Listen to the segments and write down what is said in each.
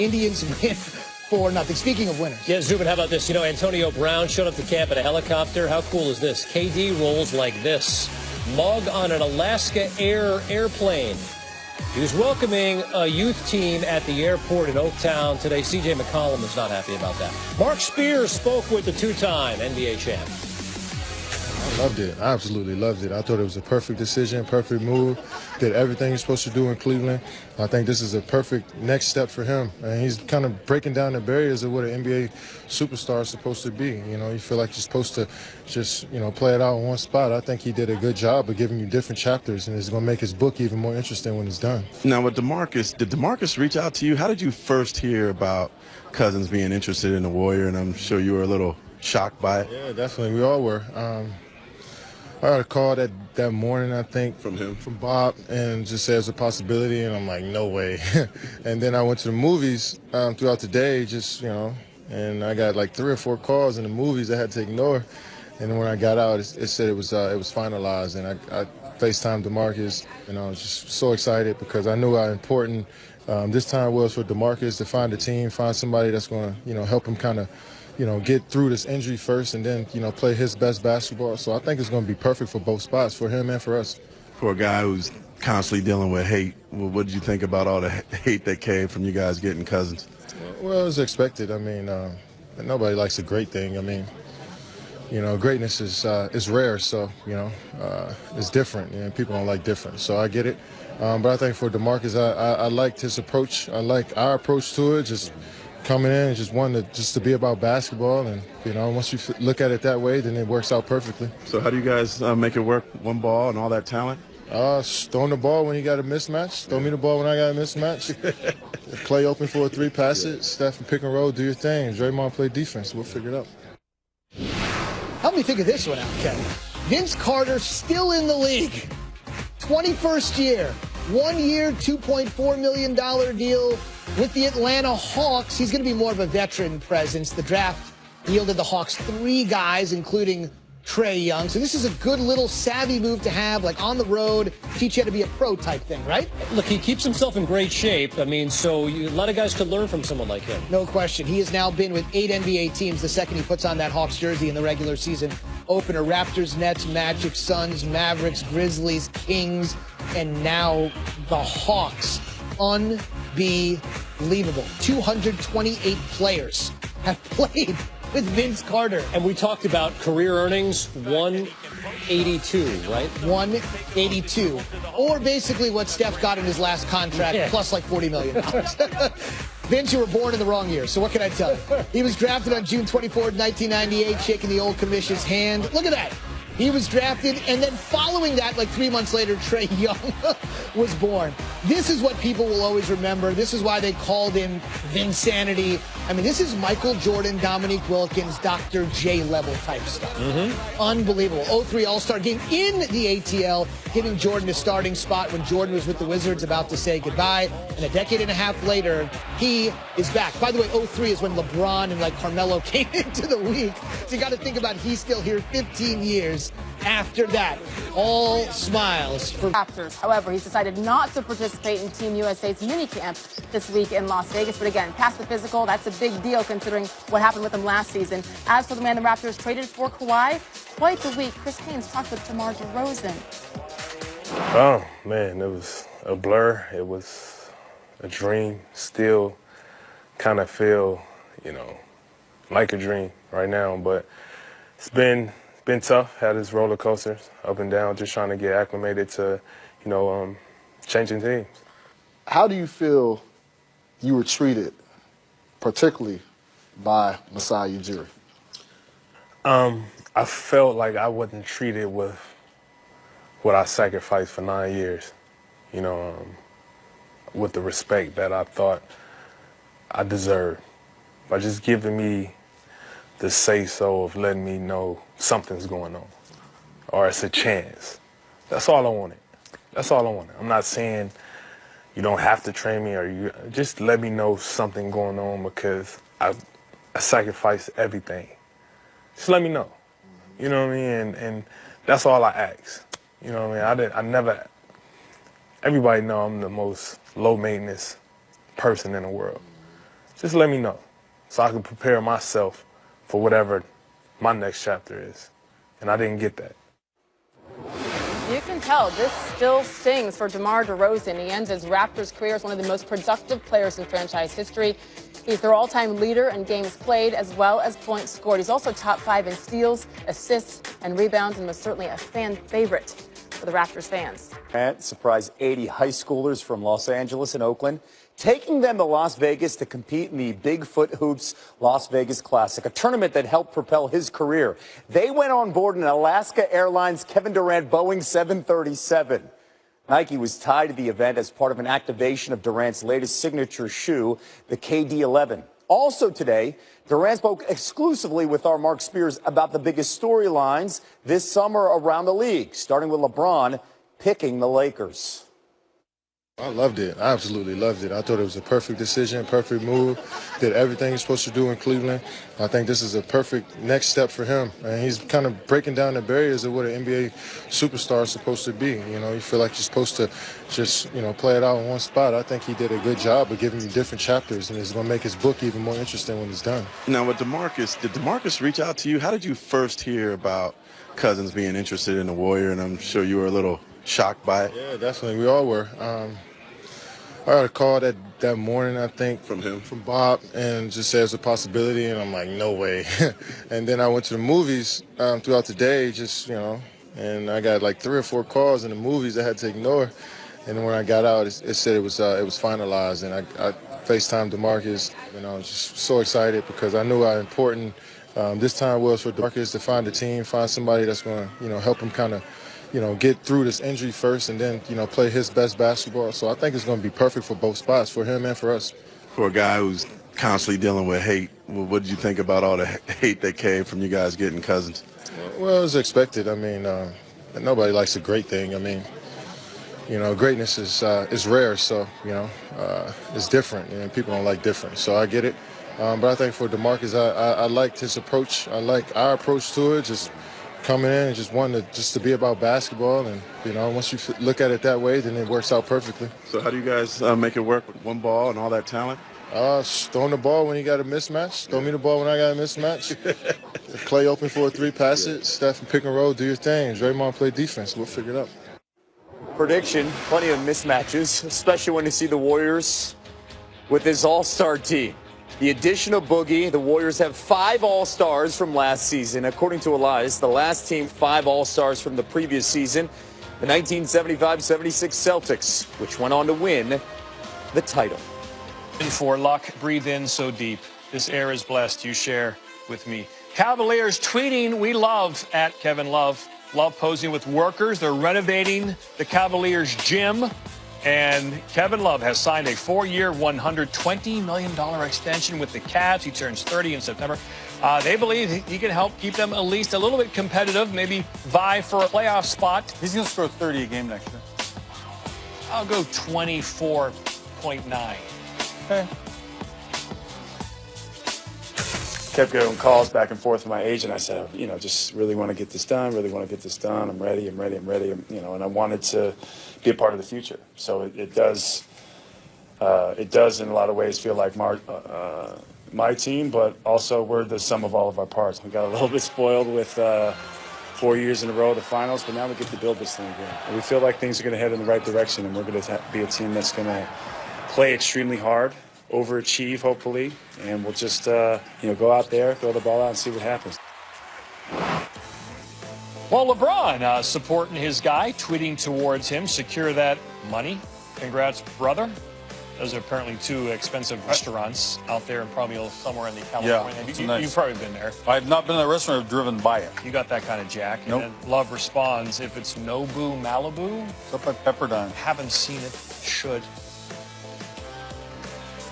Indians win 4-0. Speaking of winners. Yeah, Zubin, how about this? You know, Antonio Brown showed up to camp in a helicopter. How cool is this? KD rolls like this. Mug on an Alaska airplane. He was welcoming a youth team at the airport in Oaktown today. C.J. McCollum is not happy about that. Mark Spears spoke with the two-time NBA champ. I loved it. I absolutely loved it. I thought it was a perfect decision, perfect move. Did everything you're supposed to do in Cleveland. I think this is a perfect next step for him. And he's kind of breaking down the barriers of what an NBA superstar is supposed to be. You know, you feel like you're supposed to just, play it out in one spot. I think he did a good job of giving you different chapters, and it's going to make his book even more interesting when it's done. Now, with DeMarcus, did DeMarcus reach out to you? How did you first hear about Cousins being interested in the Warrior? And I'm sure you were a little shocked by it. Yeah, definitely. We all were. I got a call that morning, I think, from Bob, and just said it's a possibility, and I'm like, no way. And then I went to the movies throughout the day, and I got like 3 or 4 calls in the movies I had to ignore. And then when I got out, it said it was finalized, and I FaceTimed DeMarcus, and I was just so excited because I knew how important this time was for DeMarcus to find a team, find somebody that's going to, help him kind of, get through this injury first and then, play his best basketball. So I think it's going to be perfect for both spots, for him and for us. For a guy who's constantly dealing with hate, what did you think about all the hate that came from you guys getting Cousins? Well, it was expected. I mean, nobody likes a great thing. I mean, greatness is rare, so, it's different, and people don't like different. So I get it. But I think for DeMarcus, I liked his approach. I like our approach to it, just coming in and just wanting to be about basketball. And, once you look at it that way, then it works out perfectly. So how do you guys make it work, one ball and all that talent? Throwing the ball when you got a mismatch. Throw me the ball when I got a mismatch. Clay open for a 3, pass it. Steph and pick and roll, do your thing. Draymond play defense. We'll figure it out. Help me figure this one out, Kevin. Vince Carter still in the league. 21st year. 1 year, $2.4 million deal with the Atlanta Hawks. He's going to be more of a veteran presence. The draft yielded the Hawks 3 guys, including Trae Young. So this is a good little savvy move to have, like on the road, teach you how to be a pro type thing, right? Look, he keeps himself in great shape. I mean, so a lot of guys could learn from someone like him. No question. He has now been with 8 NBA teams the second he puts on that Hawks jersey in the regular season opener. Raptors, Nets, Magic, Suns, Mavericks, Grizzlies, Kings, and now the Hawks. Unbelievable. 228 players have played with Vince Carter. And we talked about career earnings, 182, right? 182. Or basically what Steph got in his last contract, plus like $40 million. Vince, you were born in the wrong year, so what can I tell you? He was drafted on June 24th, 1998, shaking the old commissioner's hand. Look at that. He was drafted, and then following that, like 3 months later, Trae Young was born. This is what people will always remember. This is why they called him Vinsanity. I mean, this is Michael Jordan, Dominique Wilkins, Dr. J level type stuff. Unbelievable. 03 All-Star game in the ATL, giving Jordan a starting spot when Jordan was with the Wizards about to say goodbye. And a decade and a half later, he is back. By the way, 03 is when LeBron and like Carmelo came into the league. So you got to think about he's still here 15 years after that. All smiles for Raptors. However, he's decided not to participate in Team USA's minicamp this week in Las Vegas. But again, past the physical, that's a big deal considering what happened with him last season. As for the man the Raptors traded for, Kawhi, quite the week. Chris Haynes talked with DeMar DeRozan. Oh, man, it was a blur. It was a dream. Still kind of feel, like a dream right now. But it's been tough. Had his roller coasters up and down, just trying to get acclimated to, changing teams. How do you feel you were treated, particularly by Masai Ujiri? I felt like I wasn't treated with what I sacrificed for 9 years, with the respect that I thought I deserved. By just giving me the say-so of letting me know something's going on, or it's a chance. That's all I wanted. That's all I wanted. I'm not saying you don't have to train me, or you just let me know something going on, because I sacrificed everything. Just let me know. You know what I mean? And that's all I ask. You know what I mean? I never. Everybody know I'm the most low maintenance person in the world. just let me know so I can prepare myself for whatever my next chapter is. And I didn't get that. You can tell this still stings for DeMar DeRozan. He ends his Raptors career as one of the most productive players in franchise history. He's their all-time leader in games played as well as points scored. He's also top 5 in steals, assists, and rebounds, and was certainly a fan favorite for the Raptors fans. And surprised 80 high schoolers from Los Angeles and Oakland, taking them to Las Vegas to compete in the Bigfoot Hoops Las Vegas Classic, a tournament that helped propel his career. They went on board an Alaska Airlines Kevin Durant Boeing 737. Nike was tied to the event as part of an activation of Durant's latest signature shoe, the KD11. Also today, Durant spoke exclusively with our Mark Spears about the biggest storylines this summer around the league, starting with LeBron picking the Lakers. I loved it. I absolutely loved it. I thought it was a perfect decision, perfect move. Did everything he's supposed to do in Cleveland. I think this is a perfect next step for him. And he's kind of breaking down the barriers of what an NBA superstar is supposed to be. You know, you feel like you're supposed to just, play it out in one spot. I think he did a good job of giving you different chapters, and it's going to make his book even more interesting when it's done. Now, with DeMarcus, did DeMarcus reach out to you? How did you first hear about Cousins being interested in the Warrior? And I'm sure you were a little shocked by it. Yeah, definitely. We all were. I got a call that morning, I think, from Bob, and just said it's a possibility, and I'm like, no way. And then I went to the movies throughout the day, and I got like 3 or 4 calls in the movies I had to ignore. And then when I got out, it said it was finalized, and I FaceTimed DeMarcus, and I was just so excited because I knew how important this time was for DeMarcus to find a team, find somebody that's going to, help him kind of, get through this injury first and then, play his best basketball. So I think it's going to be perfect for both spots, for him and for us. For a guy who's constantly dealing with hate, what did you think about all the hate that came from you guys getting Cousins? Well, it was expected. I mean, nobody likes a great thing. I mean, greatness is rare, so, it's different, and people don't like different. So I get it. But I think for DeMarcus, I liked his approach. I like our approach to it, just coming in and just wanting to be about basketball. And, once you look at it that way, then it works out perfectly. So how do you guys make it work with one ball and all that talent? Throwing the ball when you got a mismatch. Throw me the ball when I got a mismatch. Clay open for a 3, pass it. Steph, pick and roll, do your thing. Draymond play defense. We'll figure it out. Prediction, plenty of mismatches, especially when you see the Warriors with this all-star team. The addition of Boogie, the Warriors have 5 all-stars from last season. According to Elias, the last team 5 all-stars from the previous season, the 1975-76 Celtics, which went on to win the title. For luck, breathe in so deep. This air is blessed. You share with me. Cavaliers tweeting, we love at Kevin Love. Love posing with workers. They're renovating the Cavaliers gym. And Kevin Love has signed a 4-year, $120 million extension with the Cavs. He turns 30 in September. They believe he can help keep them at least a little bit competitive, maybe vie for a playoff spot. He's going to score 30 a game next year. I'll go 24.9. Okay. Kept getting calls back and forth with my agent. I said, just really want to get this done, I'm ready, and I wanted to be a part of the future. So it does in a lot of ways feel like my team, but also we're the sum of all of our parts. We got a little bit spoiled with 4 years in a row of the finals, but now we get to build this thing again. And we feel like things are going to head in the right direction, and we're going to be a team that's going to play extremely hard, overachieve, hopefully, and we'll just go out there, throw the ball out, and see what happens. Well, LeBron supporting his guy, tweeting towards him, secure that money. Congrats, brother. Those are apparently 2 expensive restaurants out there and probably somewhere in the California. Yeah, nice. You've probably been there. I've not been in a restaurant, I've driven by it. You got that kind of jack. Nope. And then Love responds, if it's Nobu Malibu. It's up at Pepperdine. Haven't seen it. Should.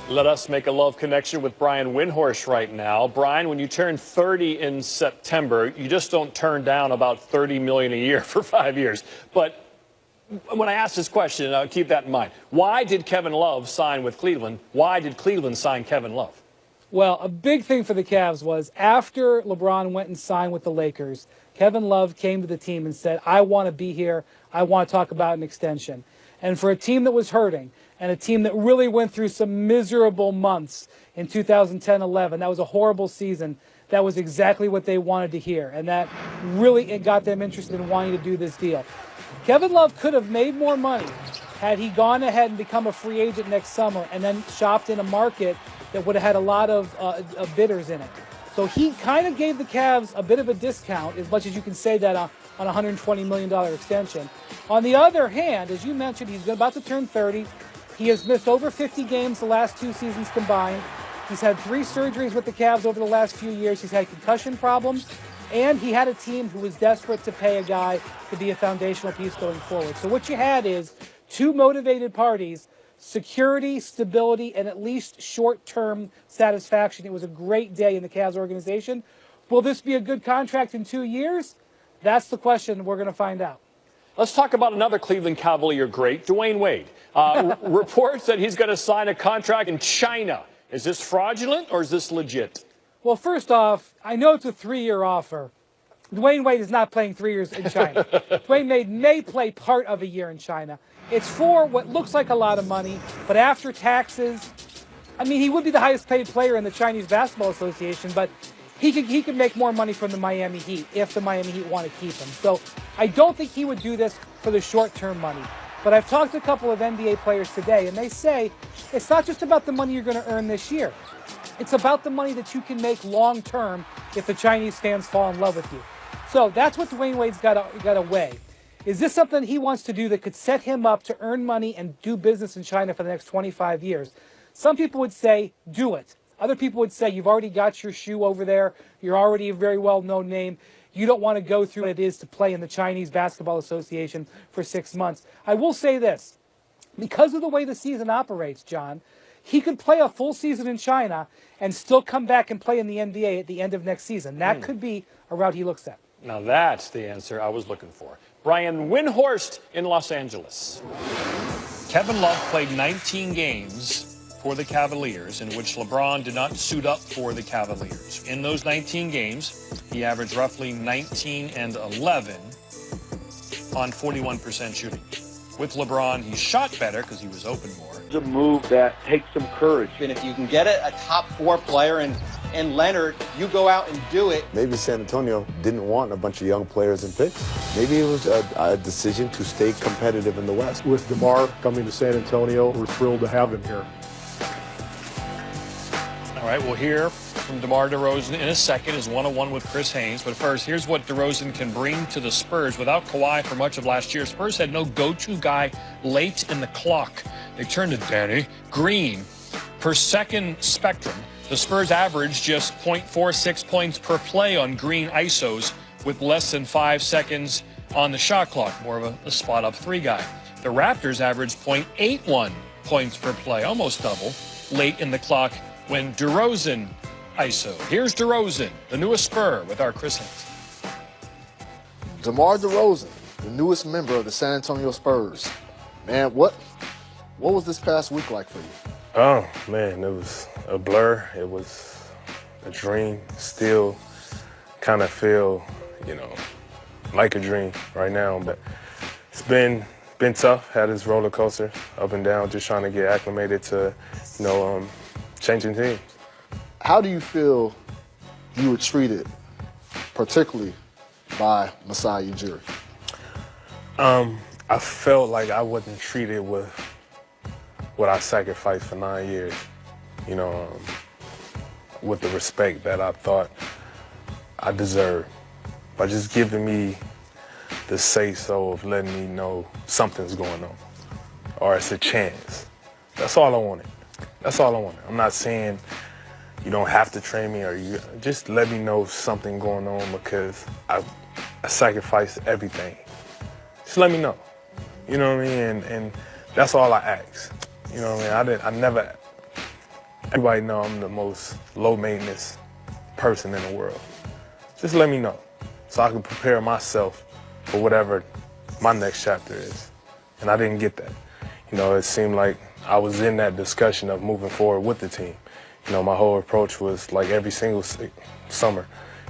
Let us make a love connection with Brian Windhorst right now. Brian, when you turn 30 in September, you just don't turn down about $30 million a year for 5 years. But when I ask this question, I'll keep that in mind. Why did Kevin Love sign with Cleveland? Why did Cleveland sign Kevin Love? Well, a big thing for the Cavs was after LeBron went and signed with the Lakers, Kevin Love came to the team and said, I want to be here. I want to talk about an extension. And for a team that was hurting, and a team that really went through some miserable months in 2010-11. That was a horrible season. That was exactly what they wanted to hear, and that really it got them interested in wanting to do this deal. Kevin Love could have made more money had he gone ahead and become a free agent next summer and then shopped in a market that would have had a lot of bidders in it. So he kind of gave the Cavs a bit of a discount, as much as you can say that on a $120 million extension. On the other hand, as you mentioned, he's about to turn 30. He has missed over 50 games the last 2 seasons combined. He's had 3 surgeries with the Cavs over the last few years. He's had concussion problems. And he had a team who was desperate to pay a guy to be a foundational piece going forward. So what you had is 2 motivated parties, security, stability, and at least short-term satisfaction. It was a great day in the Cavs organization. Will this be a good contract in 2 years? That's the question we're going to find out. Let's talk about another Cleveland Cavalier great, Dwayne Wade. Reports that he's going to sign a contract in China. Is this fraudulent or is this legit? Well, first off, I know it's a 3-year offer. Dwayne Wade is not playing 3 years in China. Dwayne Wade may play part of a year in China. It's for what looks like a lot of money, but after taxes, I mean, he would be the highest paid player in the Chinese Basketball Association, but he could make more money from the Miami Heat if the Miami Heat want to keep him. So I don't think he would do this for the short-term money. But I've talked to a couple of NBA players today, and they say it's not just about the money you're going to earn this year. It's about the money that you can make long-term if the Chinese fans fall in love with you. So that's what Dwayne Wade's got to weigh. Is this something he wants to do that could set him up to earn money and do business in China for the next 25 years? Some people would say, do it. Other people would say, you've already got your shoe over there. You're already a very well-known name. You don't want to go through what it is to play in the Chinese Basketball Association for 6 months. I will say this. Because of the way the season operates, John, he could play a full season in China and still come back and play in the NBA at the end of next season. That could be a route he looks at. Now that's the answer I was looking for. Brian Windhorst in Los Angeles. Kevin Love played 19 games for the Cavaliers in which LeBron did not suit up for the Cavaliers. In those 19 games, he averaged roughly 19 and 11 on 41% shooting. With LeBron, he shot better because he was open more. It's a move that takes some courage. And if you can get a top 4 player and Leonard, you go out and do it. Maybe San Antonio didn't want a bunch of young players and picks. Maybe it was a decision to stay competitive in the West. With DeMar coming to San Antonio, we're thrilled to have him here. All right, we'll hear from DeMar DeRozan in a second, his one-on-one with Chris Haynes. But first, here's what DeRozan can bring to the Spurs. Without Kawhi for much of last year, Spurs had no go-to guy late in the clock. They turned to Danny Green. Per second spectrum, the Spurs averaged just 0.46 points per play on Green ISOs with less than 5 seconds on the shot clock, more of a spot-up 3 guy. The Raptors averaged 0.81 points per play, almost double, late in the clock when DeRozan ISO. Here's DeRozan, the newest Spur, with our Chris Haynes. DeMar DeRozan, the newest member of the San Antonio Spurs. Man, what was this past week like for you? Oh, man, it was a blur. It was a dream. Still kind of feel, like a dream right now. But it's been tough. Had this roller coaster up and down, just trying to get acclimated to, changing teams. How do you feel you were treated, particularly by Masai Ujiri? I felt like I wasn't treated with what I sacrificed for 9 years, with the respect that I thought I deserved. By just giving me the say-so of letting me know something's going on, or it's a chance. That's all I wanted. That's all I wanted. I'm not saying you don't have to train me, or you just let me know something going on, because I sacrificed everything. Just let me know. You know what I mean? And that's all I ask. You know what I mean? I never, everybody know I'm the most low maintenance person in the world. Just let me know so I can prepare myself for whatever my next chapter is. And I didn't get that. It seemed like I was in that discussion of moving forward with the team. My whole approach was like every single summer,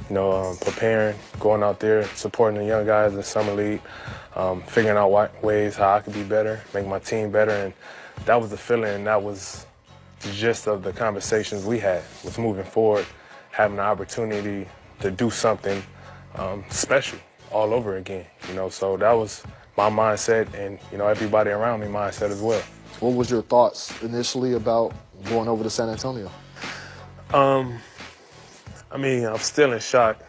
preparing, going out there, supporting the young guys in the summer league, figuring out ways how I could be better, make my team better, and that was the feeling. That was the gist of the conversations we had, was moving forward, having the opportunity to do something special all over again, you know. So that was my mindset, and, you know, everybody around me mindset as well. What was your thoughts initially about going over to San Antonio? I mean, I'm still in shock.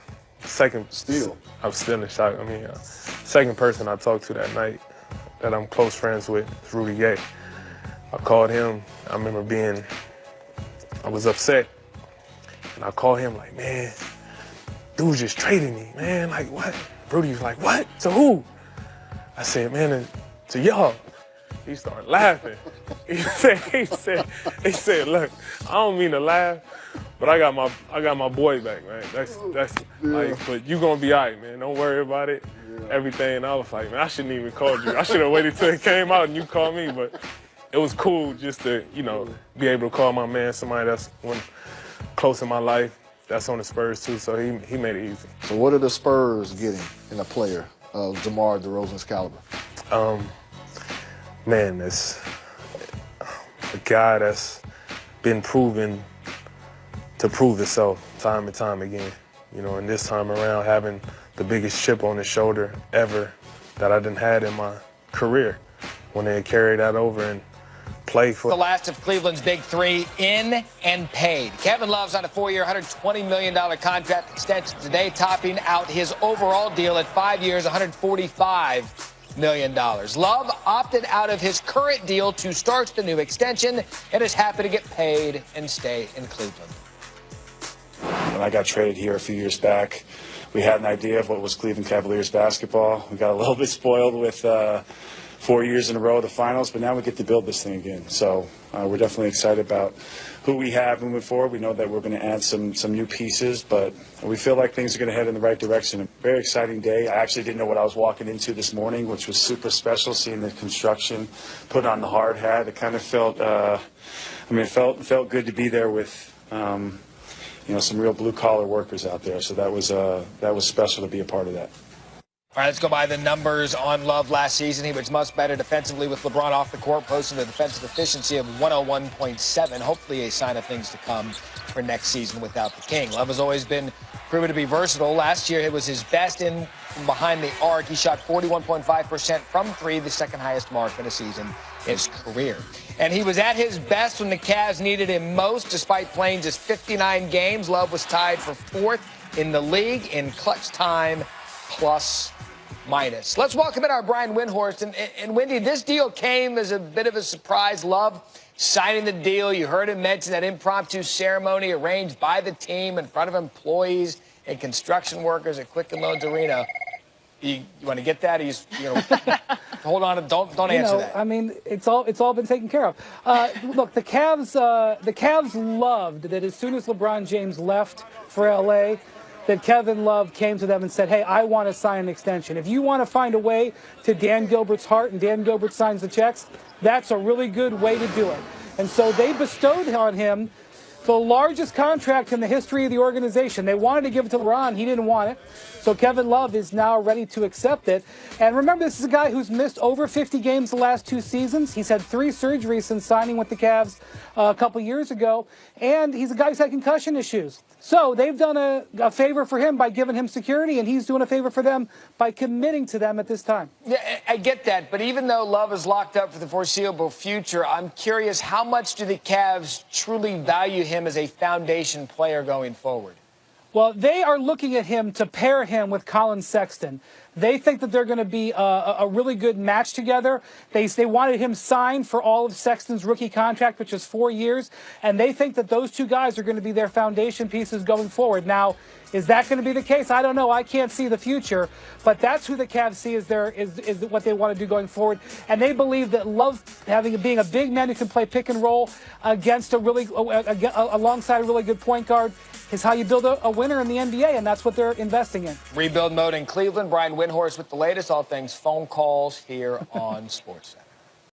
I'm still in shock. I mean, second person I talked to that night that I'm close friends with is Rudy Gay. I called him. I remember I was upset. And I called him like, man, dude just traded me, man. Like, what? Rudy was like, what? To who? I said, man, to y'all. He started laughing. He said, look, I don't mean to laugh, but I got my boy back, man. That's like, but you gonna be all right, man. Don't worry about it. Everything. And I was like, man, I shouldn't even called you. I should have waited till it came out and you called me. But it was cool just to, you know, be able to call my man, somebody that's close in my life, that's on the Spurs too. So he made it easy. So what are the Spurs getting in a player of DeMar DeRozan's caliber? Man, it's a guy that's been proven to prove itself time and time again. You know, and this time around having the biggest chip on his shoulder ever that I done had in my career when they carried that over and play for the last of Cleveland's big three in and paid. Kevin Love's on a 4-year, $120 million contract extension today, topping out his overall deal at 5 years, $145 million. Love opted out of his current deal to start the new extension and is happy to get paid and stay in Cleveland. When I got traded here a few years back, we had an idea of what was Cleveland Cavaliers basketball. We got a little bit spoiled with 4 years in a row of the finals, but now we get to build this thing again. So we're definitely excited about who we have moving forward. We know that we're going to add some new pieces, but we feel like things are going to head in the right direction. A very exciting day. I actually didn't know what I was walking into this morning, which was super special, seeing the construction, put on the hard hat. It kind of felt, it felt good to be there with, you know, some real blue-collar workers out there. So that was special to be a part of that. All right, let's go by the numbers on Love last season. He was much better defensively with LeBron off the court, posting a defensive efficiency of 101.7. Hopefully a sign of things to come for next season without the King. Love has always been proven to be versatile. Last year, it was his best in from behind the arc. He shot 41.5% from three, the second highest mark in a season in his career. And he was at his best when the Cavs needed him most. Despite playing just 59 games, Love was tied for fourth in the league in clutch time plus minus. Let's welcome in our Brian Windhorst. And Wendy, this deal came as a bit of a surprise. Love signing the deal. You heard him mention that impromptu ceremony arranged by the team in front of employees and construction workers at Quicken Loans Arena. You want to get that? Hold on. Don't answer that. I mean, it's all been taken care of. Look, the Cavs loved that as soon as LeBron James left for L.A., that Kevin Love came to them and said, hey, I want to sign an extension. If you want to find a way to Dan Gilbert's heart and Dan Gilbert signs the checks, that's a really good way to do it. And so they bestowed on him the largest contract in the history of the organization. They wanted to give it to LeBron. He didn't want it. So Kevin Love is now ready to accept it. And remember, this is a guy who's missed over 50 games the last 2 seasons. He's had 3 surgeries since signing with the Cavs a couple years ago. And he's a guy who's had concussion issues. So they've done a favor for him by giving him security, and he's doing a favor for them by committing to them at this time. Yeah, I get that. But even though Love is locked up for the foreseeable future, I'm curious, how much do the Cavs truly value him as a foundation player going forward? Well, they are looking at him to pair him with Colin Sexton. They think that they're going to be a really good match together. They wanted him signed for all of Sexton's rookie contract, which is 4 years, and they think that those two guys are going to be their foundation pieces going forward. Now, is that going to be the case? I don't know. I can't see the future, but that's who the Cavs see is what they want to do going forward. And they believe that Love being a big man who can play pick and roll against alongside a really good point guard is how you build a winner in the NBA, and that's what they're investing in. Rebuild mode in Cleveland. Brian Windhorst with the latest, all things phone calls here on SportsCenter.